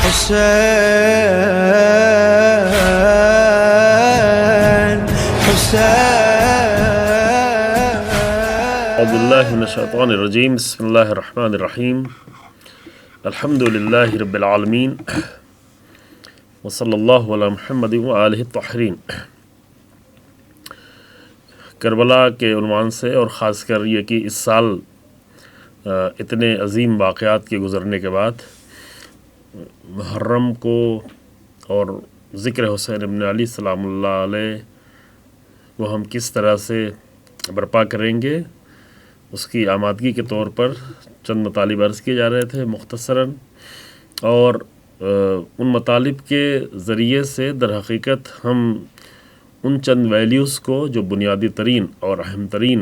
حسين حسين. اعوذ باللہ من الشیطان الرجیم. بسم اللہ الرحمن الرحیم. الحمد للہ رب العالمین وصلی اللہ علی محمد وآلہ الطاہرین. کربلا کے عنوان سے اور خاص کر یہ کہ اس سال اتنے عظیم واقعات کے گزرنے کے بعد محرم کو اور ذکر حسین ابن علی سلام اللہ علیہ وہ ہم کس طرح سے برپا کریں گے، اس کی آمادگی کے طور پر چند مطالب عرض کیے جا رہے تھے مختصراً، اور ان مطالب کے ذریعے سے در حقیقت ہم ان چند ویلیوز کو جو بنیادی ترین اور اہم ترین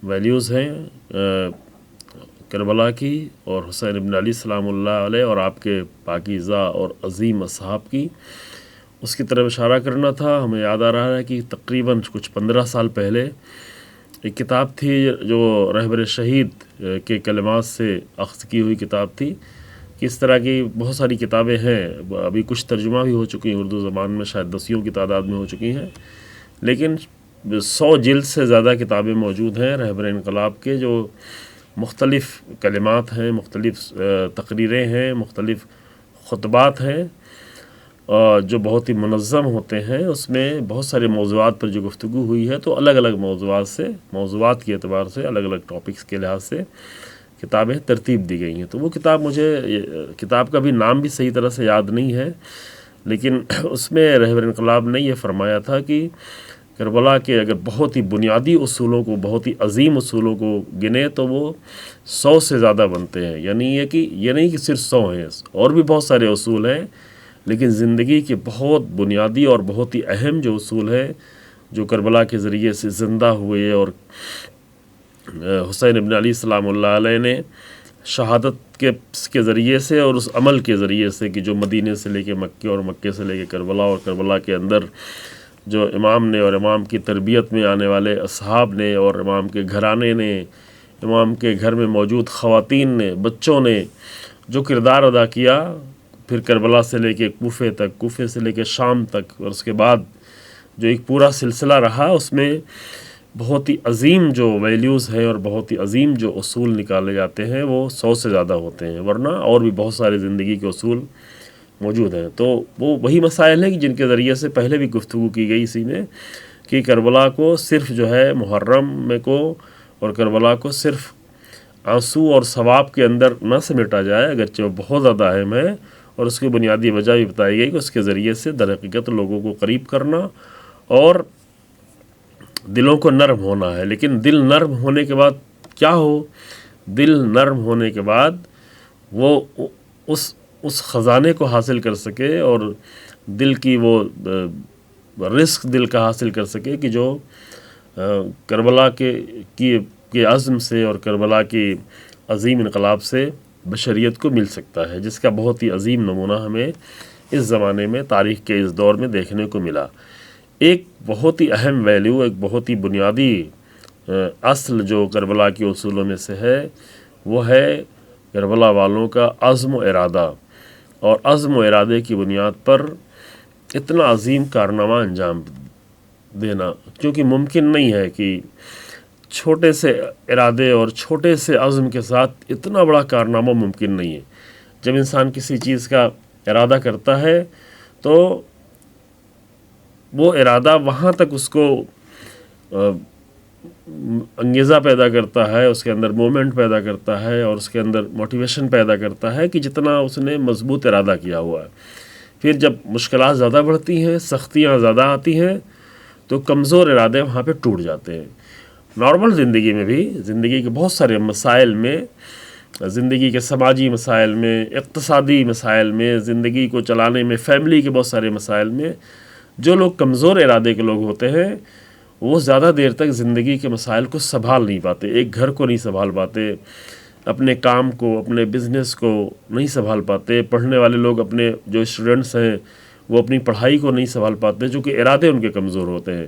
ویلیوز ہیں کربلا کی اور حسین ابن علی سلام اللہ علیہ اور آپ کے پاکیزہ اور عظیم اصحاب کی، اس کی طرف اشارہ کرنا تھا. ہمیں یاد آ رہا ہے کہ تقریباً کچھ 15 سال پہلے ایک کتاب تھی جو رہبر شہید کے کلمات سے اخذ کی ہوئی کتاب تھی. کہ اس طرح کی بہت ساری کتابیں ہیں، ابھی کچھ ترجمہ بھی ہو چکی ہیں اردو زبان میں، شاید 10 کی تعداد میں ہو چکی ہیں، لیکن 100 جلد سے زیادہ کتابیں موجود ہیں رہبر انقلاب کے، جو مختلف کلمات ہیں، مختلف تقریریں ہیں، مختلف خطبات ہیں، جو بہت ہی منظم ہوتے ہیں. اس میں بہت سارے موضوعات پر جو گفتگو ہوئی ہے، تو الگ الگ موضوعات کے اعتبار سے الگ الگ ٹاپکس کے لحاظ سے کتابیں ترتیب دی گئی ہیں. تو وہ کتاب کتاب کا بھی نام بھی صحیح طرح سے یاد نہیں ہے، لیکن اس میں رہبر انقلاب نے یہ فرمایا تھا کہ کربلا کے اگر بہت ہی بنیادی اصولوں کو، بہت ہی عظیم اصولوں کو گنے تو وہ 100 سے زیادہ بنتے ہیں. یعنی یہ نہیں کہ صرف 100 ہیں، اور بھی بہت سارے اصول ہیں، لیکن زندگی کے بہت بنیادی اور بہت ہی اہم جو اصول ہیں جو کربلا کے ذریعے سے زندہ ہوئے، اور حسین ابن علی سلام اللہ علیہ نے شہادت کے ذریعے سے اور اس عمل کے ذریعے سے کہ جو مدینے سے لے کے مکے اور مکے سے لے کے کربلا اور کربلا کے اندر جو امام نے اور امام کی تربیت میں آنے والے اصحاب نے اور امام کے گھرانے نے، امام کے گھر میں موجود خواتین نے، بچوں نے جو کردار ادا کیا، پھر کربلا سے لے کے کوفے تک، کوفے سے لے کے شام تک، اور اس کے بعد جو ایک پورا سلسلہ رہا، اس میں بہت ہی عظیم جو ویلیوز ہیں اور بہت ہی عظیم جو اصول نکالے جاتے ہیں وہ 100 سے زیادہ ہوتے ہیں، ورنہ اور بھی بہت سارے زندگی کے اصول موجود ہیں. تو وہ وہی مسائل ہیں کہ جن کے ذریعے سے پہلے بھی گفتگو کی گئی اسی میں، کہ کربلا کو صرف جو ہے محرم میں کو اور کربلا کو صرف آنسو اور ثواب کے اندر نہ سمیٹا جائے، اگرچہ وہ بہت زیادہ اہم ہے، اور اس کی بنیادی وجہ بھی بتائی گئی کہ اس کے ذریعے سے در حقیقت لوگوں کو قریب کرنا اور دلوں کو نرم ہونا ہے. لیکن دل نرم ہونے کے بعد کیا ہو؟ دل نرم ہونے کے بعد وہ اس خزانے کو حاصل کر سکے اور دل کی وہ رزق دل کا حاصل کر سکے کہ جو کربلا کے عزم سے اور کربلا کی عظیم انقلاب سے بشریت کو مل سکتا ہے، جس کا بہت ہی عظیم نمونہ ہمیں اس زمانے میں، تاریخ کے اس دور میں دیکھنے کو ملا. ایک بہت ہی اہم ویلیو، ایک بہت ہی بنیادی اصل جو کربلا کے اصولوں میں سے ہے، وہ ہے کربلا والوں کا عزم و ارادہ، اور عزم و ارادے کی بنیاد پر اتنا عظیم کارنامہ انجام دینا، کیونکہ ممکن نہیں ہے کہ چھوٹے سے ارادے اور چھوٹے سے عزم کے ساتھ اتنا بڑا کارنامہ ممکن نہیں ہے. جب انسان کسی چیز کا ارادہ کرتا ہے تو وہ ارادہ وہاں تک اس کو انگیزہ پیدا کرتا ہے، اس کے اندر مومنٹ پیدا کرتا ہے، اور اس کے اندر موٹیویشن پیدا کرتا ہے کہ جتنا اس نے مضبوط ارادہ کیا ہوا ہے. پھر جب مشکلات زیادہ بڑھتی ہیں، سختیاں زیادہ آتی ہیں، تو کمزور ارادے وہاں پہ ٹوٹ جاتے ہیں. نارمل زندگی میں بھی، زندگی کے بہت سارے مسائل میں، زندگی کے سماجی مسائل میں، اقتصادی مسائل میں، زندگی کو چلانے میں، فیملی کے بہت سارے مسائل میں جو لوگ کمزور ارادے کے لوگ ہوتے ہیں وہ زیادہ دیر تک زندگی کے مسائل کو سنبھال نہیں پاتے، ایک گھر کو نہیں سنبھال پاتے، اپنے کام کو، اپنے بزنس کو نہیں سنبھال پاتے. پڑھنے والے لوگ، اپنے جو اسٹوڈنٹس ہیں، وہ اپنی پڑھائی کو نہیں سنبھال پاتے، جو کہ ارادے ان کے کمزور ہوتے ہیں.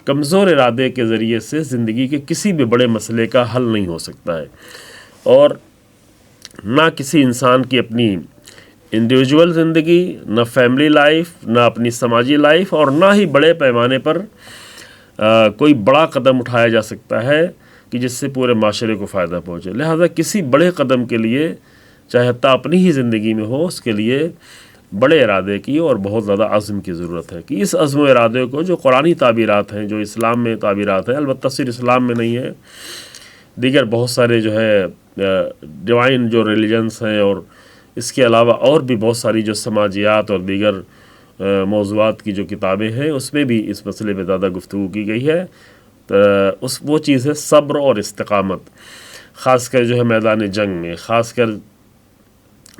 کمزور ارادے کے ذریعے سے زندگی کے کسی بھی بڑے مسئلے کا حل نہیں ہو سکتا ہے، اور نہ کسی انسان کی اپنی انڈیویجول زندگی، نہ فیملی لائف، نہ اپنی سماجی لائف، اور نہ ہی بڑے پیمانے پر کوئی بڑا قدم اٹھایا جا سکتا ہے کہ جس سے پورے معاشرے کو فائدہ پہنچے۔ لہذا کسی بڑے قدم کے لیے، چاہے حتیٰ اپنی ہی زندگی میں ہو، اس کے لیے بڑے ارادے کی اور بہت زیادہ عزم کی ضرورت ہے کہ اس عزم و ارادے کو، جو قرآنی تعبیرات ہیں، جو اسلام میں تعبیرات ہیں، البتہ صرف اسلام میں نہیں ہے، دیگر بہت سارے جو ہے ڈیوائن جو ریلیجنس ہیں، اور اس کے علاوہ اور بھی بہت ساری جو سماجیات اور دیگر موضوعات کی جو کتابیں ہیں، اس میں بھی اس مسئلے پہ زیادہ گفتگو کی گئی ہے۔ وہ چیز ہے صبر اور استقامت، خاص کر جو ہے میدان جنگ میں، خاص کر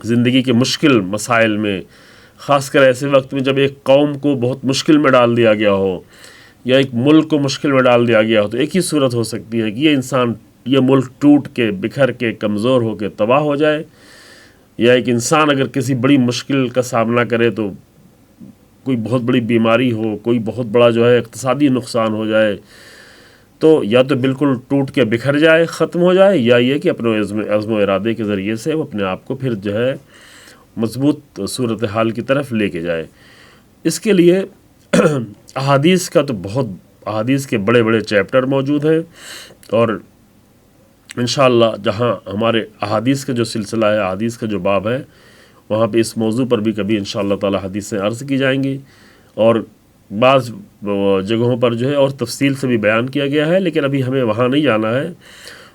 زندگی کے مشکل مسائل میں، خاص کر ایسے وقت میں جب ایک قوم کو بہت مشکل میں ڈال دیا گیا ہو، یا ایک ملک کو مشکل میں ڈال دیا گیا ہو، تو ایک ہی صورت ہو سکتی ہے کہ یہ ملک ٹوٹ کے، بکھر کے، کمزور ہو کے تباہ ہو جائے، یا ایک انسان اگر کسی بڑی مشکل کا سامنا کرے تو کوئی بہت بڑی بیماری ہو، کوئی بہت بڑا جو ہے اقتصادی نقصان ہو جائے، تو یا تو بالکل ٹوٹ کے بکھر جائے، ختم ہو جائے، یا یہ کہ اپنے عزم و ارادے کے ذریعے سے وہ اپنے آپ کو پھر جو ہے مضبوط صورتحال کی طرف لے کے جائے۔ اس کے لیے احادیث احادیث کے بڑے بڑے چیپٹر موجود ہیں، اور انشاءاللہ جہاں ہمارے احادیث کا جو سلسلہ ہے، احادیث کا جو باب ہے، وہاں پہ اس موضوع پر بھی کبھی انشاءاللہ تعالی حدیثیں عرض کی جائیں گی، اور بعض جگہوں پر جو ہے اور تفصیل سے بھی بیان کیا گیا ہے، لیکن ابھی ہمیں وہاں نہیں جانا ہے۔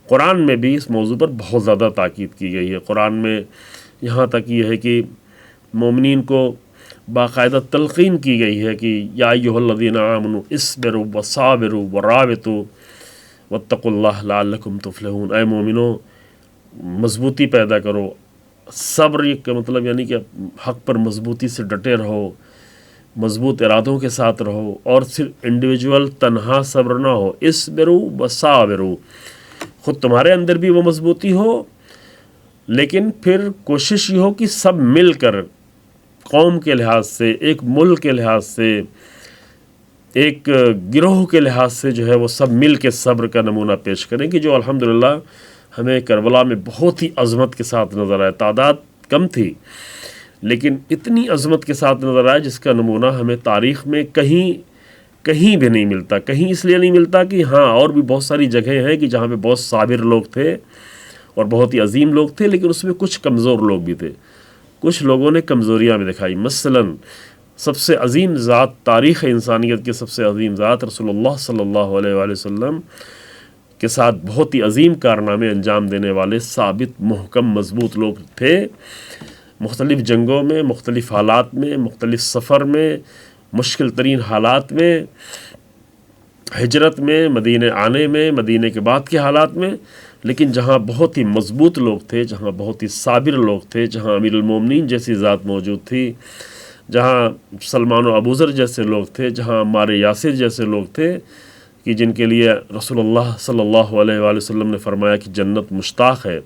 قرآن میں بھی اس موضوع پر بہت زیادہ تاکید کی گئی ہے۔ قرآن میں یہاں تک یہ ہے کہ مومنین کو باقاعدہ تلقین کی گئی ہے کہ یا ایھا الذین آمنوا اصبروا وصابروا ورابطوا واتقوا اللہ لعلکم تفلحون۔ اے مومنو، مضبوطی پیدا کرو، صبر کا مطلب یعنی کہ حق پر مضبوطی سے ڈٹے رہو، مضبوط ارادوں کے ساتھ رہو، اور صرف انڈیویجول تنہا صبر نہ ہو، اصبروا وصابروا، خود تمہارے اندر بھی وہ مضبوطی ہو، لیکن پھر کوشش یہ ہو کہ سب مل کر قوم کے لحاظ سے، ایک ملک کے لحاظ سے، ایک گروہ کے لحاظ سے جو ہے وہ سب مل کے صبر کا نمونہ پیش کریں، کہ جو الحمدللہ ہمیں کربلا میں بہت ہی عظمت کے ساتھ نظر آئے۔ تعداد کم تھی لیکن اتنی عظمت کے ساتھ نظر آئے جس کا نمونہ ہمیں تاریخ میں کہیں بھی نہیں ملتا۔ کہیں اس لیے نہیں ملتا کہ ہاں اور بھی بہت ساری جگہیں ہیں کہ جہاں پہ بہت صابر لوگ تھے اور بہت ہی عظیم لوگ تھے، لیکن اس میں کچھ کمزور لوگ بھی تھے، کچھ لوگوں نے کمزوریاں بھی دکھائی۔ مثلاً سب سے عظیم ذات، تاریخ انسانیت کے سب سے عظیم ذات رسول اللہ صلی اللہ علیہ وآلہ وسلم کے ساتھ بہت ہی عظیم کارنامے انجام دینے والے ثابت، محکم، مضبوط لوگ تھے۔ مختلف جنگوں میں، مختلف حالات میں، مختلف سفر میں، مشکل ترین حالات میں، ہجرت میں، مدینے آنے میں، مدینے کے بعد کے حالات میں، لیکن جہاں بہت ہی مضبوط لوگ تھے، جہاں بہت ہی صابر لوگ تھے، جہاں امیر المومنین جیسی ذات موجود تھی، جہاں سلمان و ابوذر جیسے لوگ تھے، جہاں عمار یاسر جیسے لوگ تھے، کہ جن کے لیے رسول اللہ صلی اللہ علیہ وآلہ وسلم نے فرمایا کہ جنت مشتاق ہے،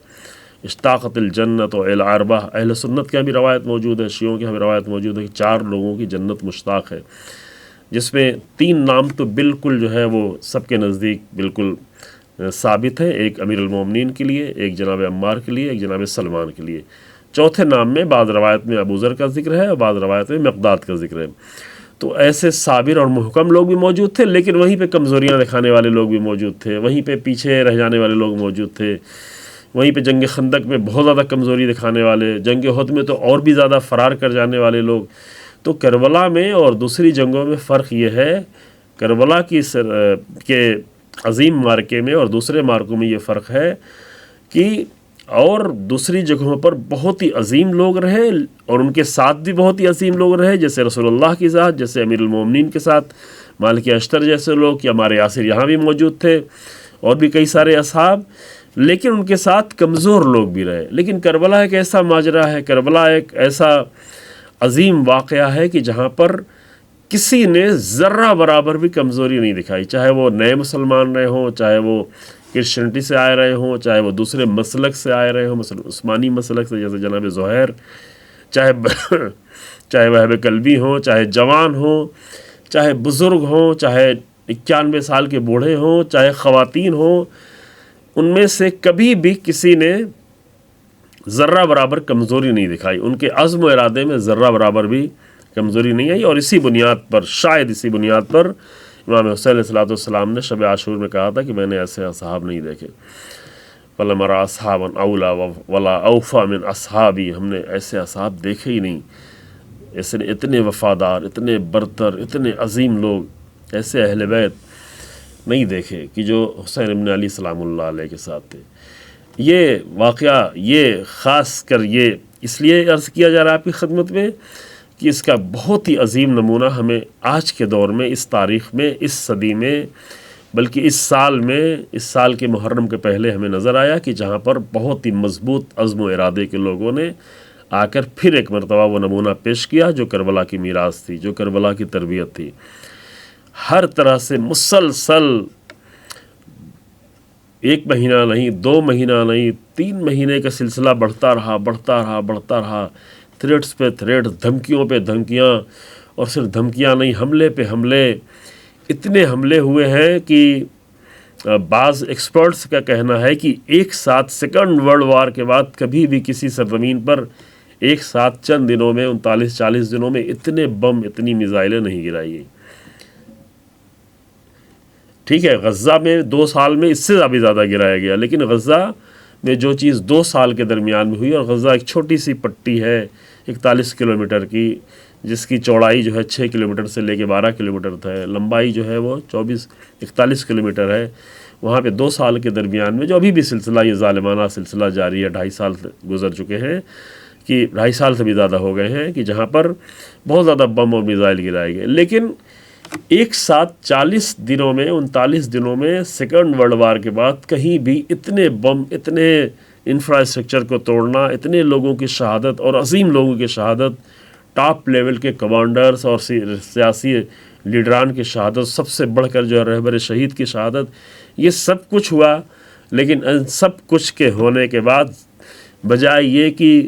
اشتاقت الجنت و الاربع۔ اہل سنت کی بھی روایت موجود ہے، شیعوں کی بھی روایت موجود ہے کہ 4 لوگوں کی جنت مشتاق ہے، جس میں 3 نام تو بالکل جو ہے وہ سب کے نزدیک بالکل ثابت ہے۔ ایک امیر المومنین کے لیے، ایک جناب عمار کے لیے، ایک جناب سلمان کے لیے۔ چوتھے نام میں بعض روایت میں ابوذر کا ذکر ہے اور بعض روایت میں مقداد کا ذکر ہے۔ تو ایسے صابر اور محکم لوگ بھی موجود تھے، لیکن وہیں پہ کمزوریاں دکھانے والے لوگ بھی موجود تھے، وہیں پہ پیچھے رہ جانے والے لوگ موجود تھے، وہیں پہ جنگ خندق میں بہت زیادہ کمزوری دکھانے والے، جنگ احد میں تو اور بھی زیادہ فرار کر جانے والے لوگ۔ تو کربلا میں اور دوسری جنگوں میں فرق یہ ہے، کربلا کے عظیم مارکے میں اور دوسرے مارکوں میں یہ فرق ہے کہ اور دوسری جگہوں پر بہت ہی عظیم لوگ رہے اور ان کے ساتھ بھی بہت ہی عظیم لوگ رہے، جیسے رسول اللہ کی ذات، جیسے امیر المومنین کے ساتھ مالک اشتر جیسے لوگ، یا عمار یاسر یہاں بھی موجود تھے، اور بھی کئی سارے اصحاب، لیکن ان کے ساتھ کمزور لوگ بھی رہے۔ لیکن کربلا ایک ایسا ماجرا ہے، کربلا ایک ایسا عظیم واقعہ ہے کہ جہاں پر کسی نے ذرہ برابر بھی کمزوری نہیں دکھائی، چاہے وہ نئے مسلمان رہے ہوں، چاہے وہ کرسچنٹی سے آئے رہے ہوں، چاہے وہ دوسرے مسلک سے آئے رہے ہوں، مثلا عثمانی مسلک سے جیسے جناب زہیر، چاہے وہاب کلبی ہوں، چاہے جوان ہوں، چاہے بزرگ ہوں، چاہے 91 سال کے بوڑھے ہوں، چاہے خواتین ہوں، ان میں سے کبھی بھی کسی نے ذرہ برابر کمزوری نہیں دکھائی، ان کے عزم و ارادے میں ذرہ برابر بھی کمزوری نہیں آئی، اور اسی بنیاد پر، شاید اسی بنیاد پر امام حسین علیہ السلام نے شب عاشور میں کہا تھا کہ میں نے ایسے اصحاب نہیں دیکھے، وَلَمْ أَرَ أَصْحَابًا أَوْلَىٰ وَلَا أَوْفَىٰ مِنْ أَصْحَابِي، ہم نے ایسے اصحاب دیکھے ہی نہیں، ایسے اتنے وفادار، اتنے برتر، اتنے عظیم لوگ، ایسے اہل بیت نہیں دیکھے کہ جو حسین ابن علی سلام اللہ علیہ کے ساتھ تھے۔ یہ واقعہ، یہ خاص کر یہ اس لیے عرض کیا جا رہا ہے آپ کی خدمت میں کہ اس کا بہت ہی عظیم نمونہ ہمیں آج کے دور میں، اس تاریخ میں، اس صدی میں، بلکہ اس سال میں، اس سال کے محرم کے پہلے ہمیں نظر آیا کہ جہاں پر بہت ہی مضبوط عزم و ارادے کے لوگوں نے آ کر پھر ایک مرتبہ وہ نمونہ پیش کیا جو کربلا کی میراث تھی، جو کربلا کی تربیت تھی۔ ہر طرح سے مسلسل 1 مہینہ نہیں، 2 مہینہ نہیں، 3 مہینے کا سلسلہ بڑھتا رہا، تھریٹس پہ تھریٹ، دھمکیوں پہ دھمکیاں، اور صرف دھمکیاں نہیں، حملے پہ حملے، اتنے حملے ہوئے ہیں کہ بعض ایکسپرٹس کا کہنا ہے کہ ایک ساتھ سیکنڈ ورلڈ وار کے بعد کبھی بھی کسی سرزمین پر ایک ساتھ چند دنوں میں، 39-40 دنوں میں اتنے بم، اتنی میزائلیں نہیں گرائی گئی۔ ٹھیک ہے، غزہ میں 2 سال میں اس سے بھی زیادہ گرایا گیا، لیکن غزہ میں جو چیز 2 سال کے درمیان میں ہوئی، اور غزہ ایک چھوٹی سی پٹی ہے 41 کلومیٹر کی، جس کی چوڑائی جو ہے 6 کلومیٹر سے لے کے 12 کلومیٹر ہے، لمبائی جو ہے وہ 41 کلومیٹر ہے، وہاں پہ 2 سال کے درمیان میں جو ابھی بھی سلسلہ، یہ ظالمانہ سلسلہ جاری ہے، 2.5 سال گزر چکے ہیں، کہ 2.5 سال سے بھی زیادہ ہو گئے ہیں، کہ جہاں پر بہت زیادہ بم اور میزائل گرائے گئے، لیکن ایک ساتھ 40 دنوں میں، 39 دنوں میں، سیکنڈ ورلڈ وار کے بعد کہیں بھی اتنے بم، اتنے انفراسٹرکچر کو توڑنا، اتنے لوگوں کی شہادت، اور عظیم لوگوں کی شہادت، ٹاپ لیول کے کمانڈرز اور سیاسی لیڈران کی شہادت، سب سے بڑھ کر جو ہے رہبر شہید کی شہادت، یہ سب کچھ ہوا، لیکن ان سب کچھ کے ہونے کے بعد بجائے یہ کہ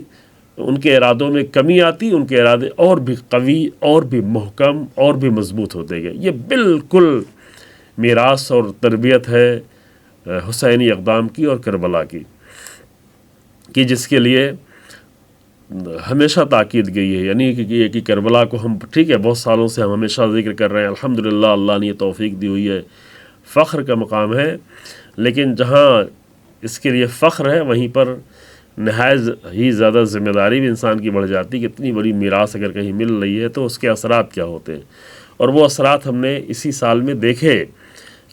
ان کے ارادوں میں کمی آتی، ان کے ارادے اور بھی قوی، اور بھی محکم، اور بھی مضبوط ہوتے گئے۔ یہ بالکل میراث اور تربیت ہے حسینی اقدام کی اور کربلا کی، کہ جس کے لیے ہمیشہ تاکید گئی ہے، یعنی کہ کربلا کو ہم، ٹھیک ہے، بہت سالوں سے ہم ہمیشہ ذکر کر رہے ہیں، الحمدللہ اللہ نے یہ توفیق دی ہوئی ہے، فخر کا مقام ہے، لیکن جہاں اس کے لیے فخر ہے وہیں پر نہایت ہی زیادہ ذمہ داری بھی انسان کی بڑھ جاتی، کہ اتنی بڑی میراث اگر کہیں مل رہی ہے تو اس کے اثرات کیا ہوتے ہیں، اور وہ اثرات ہم نے اسی سال میں دیکھے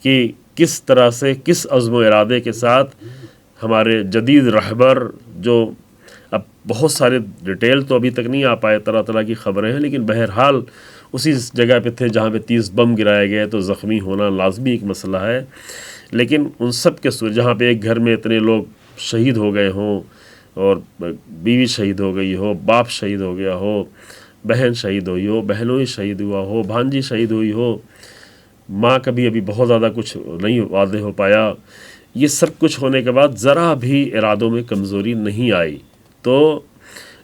کہ کس طرح سے، کس عزم و ارادے کے ساتھ ہمارے جدید رہبر، جو اب بہت سارے ڈیٹیل تو ابھی تک نہیں آ پائے، طرح طرح کی خبریں ہیں، لیکن بہرحال اسی جگہ پہ تھے جہاں پہ 30 بم گرائے گئے، تو زخمی ہونا لازمی ایک مسئلہ ہے، لیکن ان سب کے جہاں پہ ایک گھر میں اتنے لوگ شہید ہو گئے ہوں، اور بیوی شہید ہو گئی ہو، باپ شہید ہو گیا ہو، بہن شہید ہوئی ہو، بہنوئی شہید ہوا ہو، بھانجی شہید ہوئی ہو، ماں کا بھی ابھی بہت زیادہ کچھ نہیں واضح ہو پایا، یہ سب کچھ ہونے کے بعد ذرا بھی ارادوں میں کمزوری نہیں آئی، تو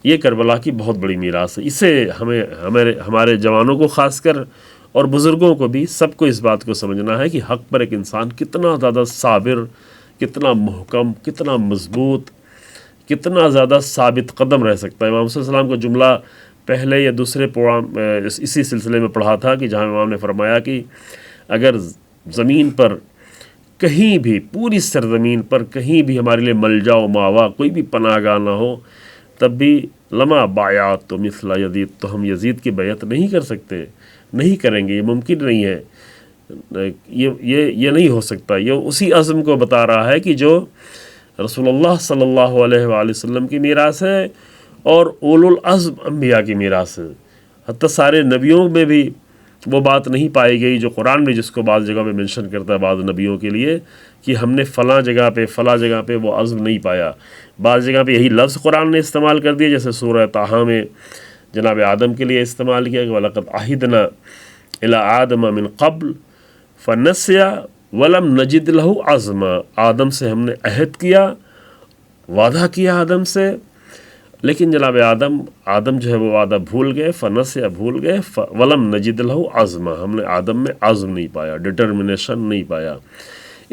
یہ کربلا کی بہت بڑی میراث ہے۔ اسے ہمارے جوانوں کو خاص کر، اور بزرگوں کو بھی، سب کو اس بات کو سمجھنا ہے کہ حق پر ایک انسان کتنا زیادہ صابر، کتنا محکم، کتنا مضبوط، کتنا زیادہ ثابت قدم رہ سکتا ہے۔ امام صلی اللہ علیہ وسلم کا جملہ پہلے یا دوسرے پروگرام اسی سلسلے میں پڑھا تھا، کہ جہاں امام نے فرمایا کہ اگر زمین پر کہیں بھی، پوری سرزمین پر کہیں بھی ہمارے لیے ملجا و ماوا، کوئی بھی پناہ گاہ نہ ہو، تب بھی لما بایات تو مثلا یزید، تو ہم یزید کی بیعت نہیں کر سکتے، نہیں کریں گے، یہ ممکن نہیں ہے، یہ نہیں ہو سکتا۔ یہ اسی عزم کو بتا رہا ہے کہ جو رسول اللہ صلی اللہ علیہ وآلہ وسلم کی میراث ہے، اور اولو العزم انبیاء کی میراث ہے۔ حتیٰ سارے نبیوں میں بھی وہ بات نہیں پائی گئی جو قرآن میں، جس کو بعض جگہ پہ منشن کرتا ہے بعض نبیوں کے لیے، کہ ہم نے فلاں جگہ پہ وہ عزم نہیں پایا۔ بعض جگہ پہ یہی لفظ قرآن نے استعمال کر دیا، جیسے سورہ طٰہٰ میں جناب آدم کے لیے استعمال کیا کہ وَلَقَدْ عَهِدْنَا إِلَىٰ آدَمَ مِن قَبْلُ فَنَسِيَ وَلَمْ نَجِدْ لَهُ عَزْمًا، آدم سے ہم نے عہد کیا، وعدہ کیا آدم سے، لیکن جناب آدم جو ہے وہ وعدہ بھول گئے، فنسیہ بھول گئے، وَلَمْ نَجِدْ لَهُ عَزْمًا، ہم نے آدم میں عزم نہیں پایا، ڈٹرمنیشن نہیں پایا۔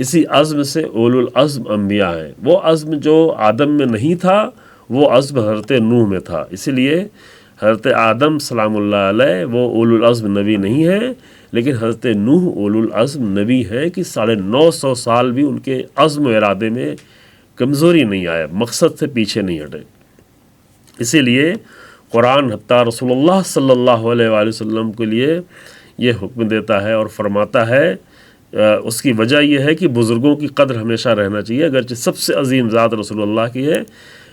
اسی عزم سے اولو العزم انبیاء ہیں، وہ عزم جو آدم میں نہیں تھا، وہ عزم حضرت نوح میں تھا. اسی لیے حضرت آدم سلام اللہ علیہ وہ اولو العزم نبی نہیں ہے، لیکن حضرت نوح اولو العزم نبی ہے کہ 950 سال بھی ان کے عزم و ارادے میں کمزوری نہیں آیا، مقصد سے پیچھے نہیں ہٹے. اسی لیے قرآن حتیٰ رسول اللہ صلی اللہ علیہ وآلہ وسلم کے لیے یہ حکم دیتا ہے اور فرماتا ہے. اس کی وجہ یہ ہے کہ بزرگوں کی قدر ہمیشہ رہنا چاہیے، اگرچہ سب سے عظیم ذات رسول اللہ کی ہے،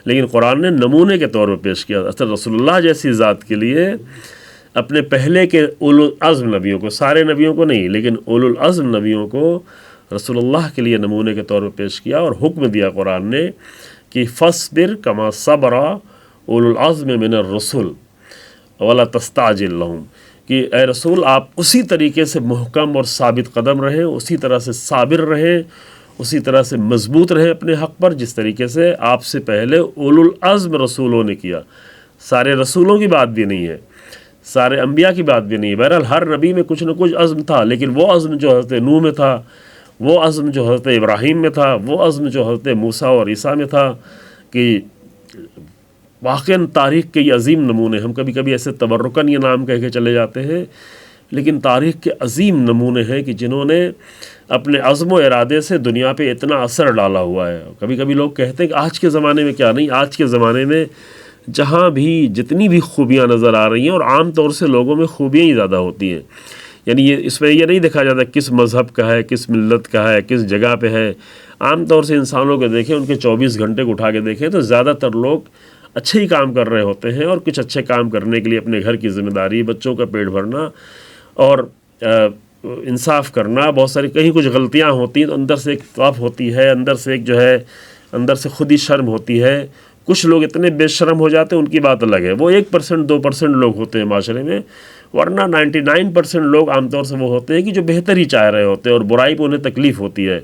لیکن قرآن نے نمونے کے طور پر پیش کیا. اصل رسول اللہ جیسی ذات کے لیے اپنے پہلے کے اولو العزم نبیوں کو، سارے نبیوں کو نہیں لیکن اولو العزم نبیوں کو رسول اللہ کے لیے نمونے کے طور پر پیش کیا اور حکم دیا قرآن نے کہ فاصبر کما صبر اولو العزم من الرسل ولا تستعجل لهم، کہ اے رسول آپ اسی طریقے سے محکم اور ثابت قدم رہیں، اسی طرح سے صابر رہیں، اسی طرح سے مضبوط رہیں اپنے حق پر جس طریقے سے آپ سے پہلے اولو العزم رسولوں نے کیا. سارے رسولوں کی بات بھی نہیں ہے، سارے انبیاء کی بات بھی نہیں ہے. بہرحال ہر نبی میں کچھ نہ کچھ عزم تھا، لیکن وہ عزم جو حضرت نوح میں تھا، وہ عزم جو حضرت ابراہیم میں تھا، وہ عزم جو حضرت موسیٰ اور عیسیٰ میں تھا، کہ واقعاً تاریخ کے یہ عظیم نمونے، ہم کبھی کبھی ایسے تبرکاً یہ نام کہہ کے چلے جاتے ہیں، لیکن تاریخ کے عظیم نمونے ہیں کہ جنہوں نے اپنے عزم و ارادے سے دنیا پہ اتنا اثر ڈالا ہوا ہے. کبھی کبھی لوگ کہتے ہیں کہ آج کے زمانے میں کیا نہیں، آج کے زمانے میں جہاں بھی جتنی بھی خوبیاں نظر آ رہی ہیں، اور عام طور سے لوگوں میں خوبیاں ہی زیادہ ہوتی ہیں، یعنی یہ اس میں یہ نہیں دیکھا جاتا کس مذہب کا ہے، کس ملت کا ہے، کس جگہ پہ ہے. عام طور سے انسانوں کو دیکھیں، ان کے 24 گھنٹے کو اٹھا کے دیکھیں تو زیادہ تر لوگ اچھے ہی کام کر رہے ہوتے ہیں، اور کچھ اچھے کام کرنے کے لیے اپنے گھر کی ذمہ داری، بچوں کا پیٹ بھرنا اور انصاف کرنا، بہت ساری کہیں کچھ غلطیاں ہوتی ہیں تو اندر سے ایک طاف ہوتی ہے، اندر سے ایک جو ہے اندر سے خود ہی شرم ہوتی ہے. کچھ لوگ اتنے بے شرم ہو جاتے ہیں، ان کی بات الگ ہے، وہ 1% 2% لوگ ہوتے ہیں معاشرے میں، ورنہ 99% لوگ عام طور سے وہ ہوتے ہیں کہ جو بہتر ہی چاہ رہے ہوتے ہیں، اور برائی پہ انہیں تکلیف ہوتی ہے.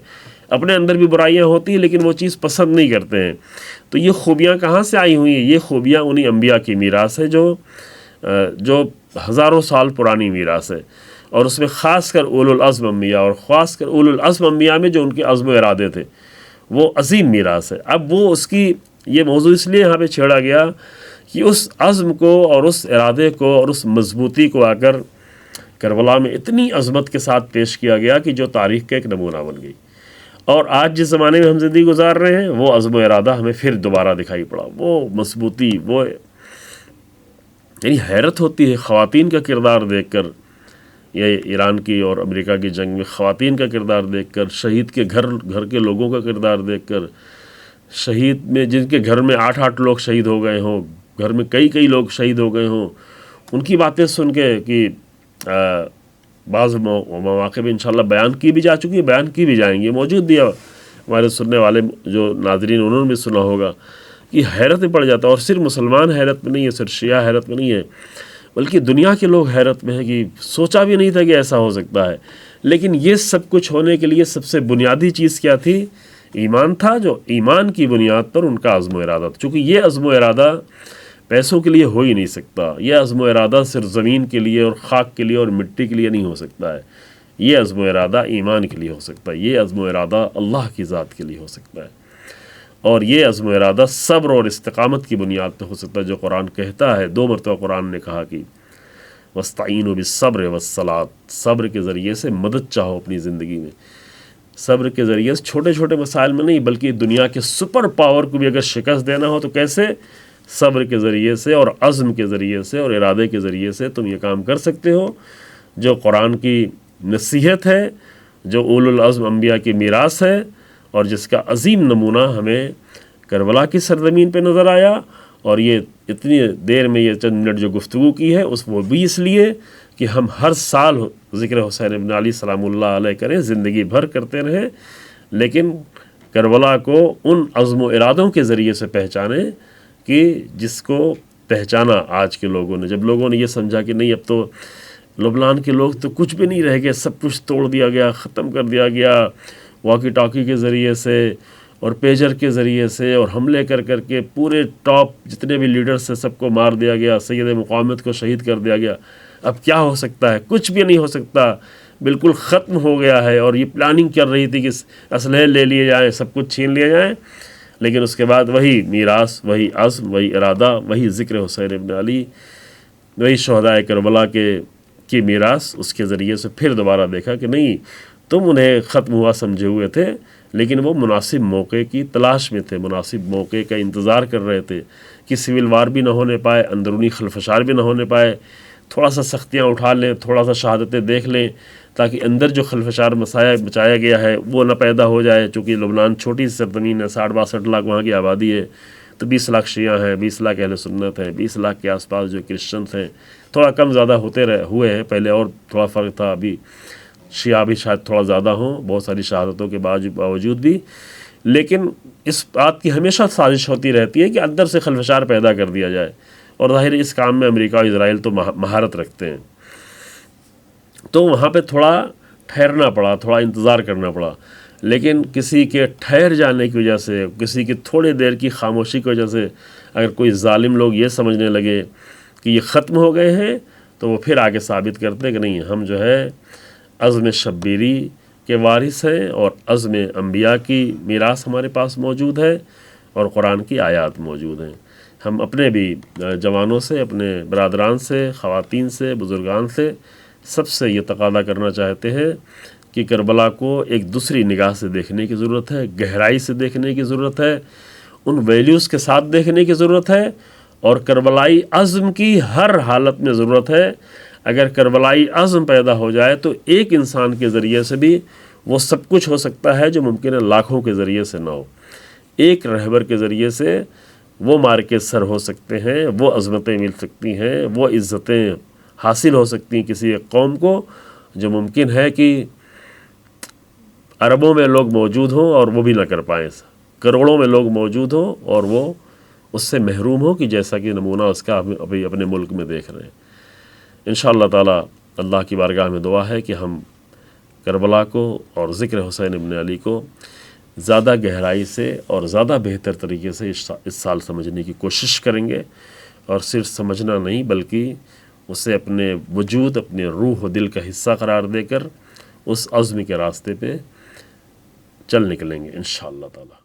اپنے اندر بھی برائیاں ہوتی ہیں لیکن وہ چیز پسند نہیں کرتے ہیں. تو یہ خوبیاں کہاں سے آئی ہوئی ہیں؟ یہ خوبیاں انہی انبیاء کی میراث ہے جو ہزاروں سال پرانی میراث ہے، اور اس میں خاص کر اولو العزم انبیاء، اور خاص کر اولو العزم انبیاء میں جو ان کے عزم و ارادے تھے، وہ عظیم میراث ہے. اب وہ اس کی یہ موضوع اس لیے یہاں پہ چھیڑا گیا کہ اس عزم کو اور اس ارادے کو اور اس مضبوطی کو آ کر کربلا میں اتنی عظمت کے ساتھ پیش کیا گیا کہ جو تاریخ کا ایک نمونہ بن گئی. اور آج جس زمانے میں ہم زندگی گزار رہے ہیں، وہ عزم و ارادہ ہمیں پھر دوبارہ دکھائی پڑا، وہ مضبوطی، وہ یعنی حیرت ہوتی ہے خواتین کا کردار دیکھ کر. یہ ایران کی اور امریکہ کی جنگ میں خواتین کا کردار دیکھ کر، شہید کے گھر کے لوگوں کا کردار دیکھ کر، شہید میں جن کے گھر میں 8 لوگ شہید ہو گئے ہوں، گھر میں کئی لوگ شہید ہو گئے ہوں، ان کی باتیں سن کے کہ بعض مواقع میں انشاءاللہ بیان کی بھی جا چکی ہے، بیان کی بھی جائیں گی، موجود بھی ہمارے سننے والے جو ناظرین انہوں نے بھی سنا ہوگا، کہ حیرت میں پڑ جاتا ہے. اور صرف مسلمان حیرت میں نہیں ہے، صرف شیعہ حیرت میں نہیں ہے، بلکہ دنیا کے لوگ حیرت میں ہیں کہ سوچا بھی نہیں تھا کہ ایسا ہو سکتا ہے. لیکن یہ سب کچھ ہونے کے لیے سب سے بنیادی چیز کیا تھی؟ ایمان تھا، جو ایمان کی بنیاد پر ان کا عزم و ارادہ تھا. چونکہ یہ عزم و ارادہ پیسوں کے لیے ہو ہی نہیں سکتا، یہ عزم و ارادہ صرف زمین کے لیے اور خاک کے لیے اور مٹی کے لیے نہیں ہو سکتا ہے. یہ عزم و ارادہ ایمان کے لیے ہو سکتا ہے، یہ عزم و ارادہ اللہ کی ذات کے لیے ہو سکتا ہے، اور یہ عزم و ارادہ صبر اور استقامت کی بنیاد پہ ہو سکتا ہے. جو قرآن کہتا ہے، 2 مرتبہ قرآن نے کہا کہ وَاسْتَعِينُوا بِالصَّبْرِ وَالصَّلَاةِ، صبر کے ذریعے سے مدد چاہو اپنی زندگی میں. صبر کے ذریعے سے چھوٹے چھوٹے مسائل میں نہیں، بلکہ دنیا کے سپر پاور کو بھی اگر شکست دینا ہو تو کیسے؟ صبر کے ذریعے سے اور عزم کے ذریعے سے اور ارادے کے ذریعے سے تم یہ کام کر سکتے ہو. جو قرآن کی نصیحت ہے، جو اولو العزم انبیاء کی میراث ہے، اور جس کا عظیم نمونہ ہمیں کربلا کی سرزمین پہ نظر آیا. اور یہ اتنی دیر میں یہ چند منٹ جو گفتگو کی ہے، وہ بھی اس لیے کہ ہم ہر سال ذکر حسین ابن علی سلام اللہ علیہ کریں، زندگی بھر کرتے رہیں، لیکن کربلا کو ان عزم و ارادوں کے ذریعے سے پہچانیں کہ جس کو پہچانا آج کے لوگوں نے. جب لوگوں نے یہ سمجھا کہ نہیں، اب تو لبنان کے لوگ تو کچھ بھی نہیں رہ گئے، سب کچھ توڑ دیا گیا، ختم کر دیا گیا، واکی ٹاکی کے ذریعے سے اور پیجر کے ذریعے سے، اور حملے کر کے پورے ٹاپ جتنے بھی لیڈرز سے سب کو مار دیا گیا، سید مقاومت کو شہید کر دیا گیا. اب کیا ہو سکتا ہے؟ کچھ بھی نہیں ہو سکتا، بالکل ختم ہو گیا ہے. اور یہ پلاننگ کر رہی تھی کہ اسلحے لے لیے جائیں، سب کچھ چھین لیے جائیں. لیکن اس کے بعد وہی میراث، وہی عزم، وہی ارادہ، وہی ذکر حسین ابن علی، وہی شہدائے کربلا کی میراث، اس کے ذریعے سے پھر دوبارہ دیکھا کہ نہیں، تم انہیں ختم ہوا سمجھے ہوئے تھے، لیکن وہ مناسب موقع کی تلاش میں تھے، مناسب موقع کا انتظار کر رہے تھے کہ سول وار بھی نہ ہونے پائے، اندرونی خلفشار بھی نہ ہونے پائے، تھوڑا سا سختیاں اٹھا لیں، تھوڑا سا شہادتیں دیکھ لیں، تاکہ اندر جو خلفشار بچایا گیا ہے وہ نہ پیدا ہو جائے، چونکہ لبنان چھوٹی سی سرزمین ہے، 60-62 لاکھ وہاں کی آبادی ہے، تو 20 لاکھ شیعہ ہیں، 20 لاکھ اہل سنت ہیں، 20 لاکھ کے آس پاس جو کرسچنس ہیں، تھوڑا کم زیادہ ہوئے ہیں، پہلے اور تھوڑا فرق تھا، ابھی شیعہ بھی شاید تھوڑا زیادہ ہوں بہت ساری شہادتوں کے باوجود بھی، لیکن اس بات کی ہمیشہ سازش ہوتی رہتی ہے کہ اندر سے خلفشار پیدا کر دیا جائے، اور ظاہر اس کام میں امریکہ اور اسرائیل تو مہارت رکھتے ہیں، تو وہاں پہ تھوڑا ٹھہرنا پڑا، تھوڑا انتظار کرنا پڑا، لیکن کسی کے ٹھہر جانے کی وجہ سے، کسی کی تھوڑی دیر کی خاموشی کی وجہ سے اگر کوئی ظالم لوگ یہ سمجھنے لگے کہ یہ ختم ہو گئے ہیں، تو وہ پھر آگے ثابت کرتے ہیں کہ نہیں، ہم جو ہے عزم شبیری کے وارث ہیں، اور عزم انبیاء کی میراث ہمارے پاس موجود ہے، اور قرآن کی آیات موجود ہیں۔ ہم اپنے بھی جوانوں سے، اپنے برادران سے، خواتین سے، بزرگان سے، سب سے یہ تقاضا کرنا چاہتے ہیں کہ کربلا کو ایک دوسری نگاہ سے دیکھنے کی ضرورت ہے، گہرائی سے دیکھنے کی ضرورت ہے، ان ویلیوز کے ساتھ دیکھنے کی ضرورت ہے، اور کربلائی عزم کی ہر حالت میں ضرورت ہے۔ اگر کربلائی عزم پیدا ہو جائے تو ایک انسان کے ذریعے سے بھی وہ سب کچھ ہو سکتا ہے جو ممکن ہے لاکھوں کے ذریعے سے نہ ہو۔ ایک رہبر کے ذریعے سے وہ مارکے سر ہو سکتے ہیں، وہ عظمتیں مل سکتی ہیں، وہ عزتیں حاصل ہو سکتی ہیں کسی ایک قوم کو، جو ممکن ہے کہ اربوں میں لوگ موجود ہوں اور وہ بھی نہ کر پائیں، کروڑوں میں لوگ موجود ہوں اور وہ اس سے محروم ہو، کہ جیسا کہ نمونہ اس کا ابھی اپنے ملک میں دیکھ رہے ہیں۔ انشاءاللہ تعالی اللہ کی بارگاہ میں دعا ہے کہ ہم کربلا کو اور ذکر حسین ابن علی کو زیادہ گہرائی سے اور زیادہ بہتر طریقے سے اس سال سمجھنے کی کوشش کریں گے، اور صرف سمجھنا نہیں بلکہ اسے اپنے وجود، اپنے روح و دل کا حصہ قرار دے کر اس عزم کے راستے پہ چل نکلیں گے انشاءاللہ تعالی۔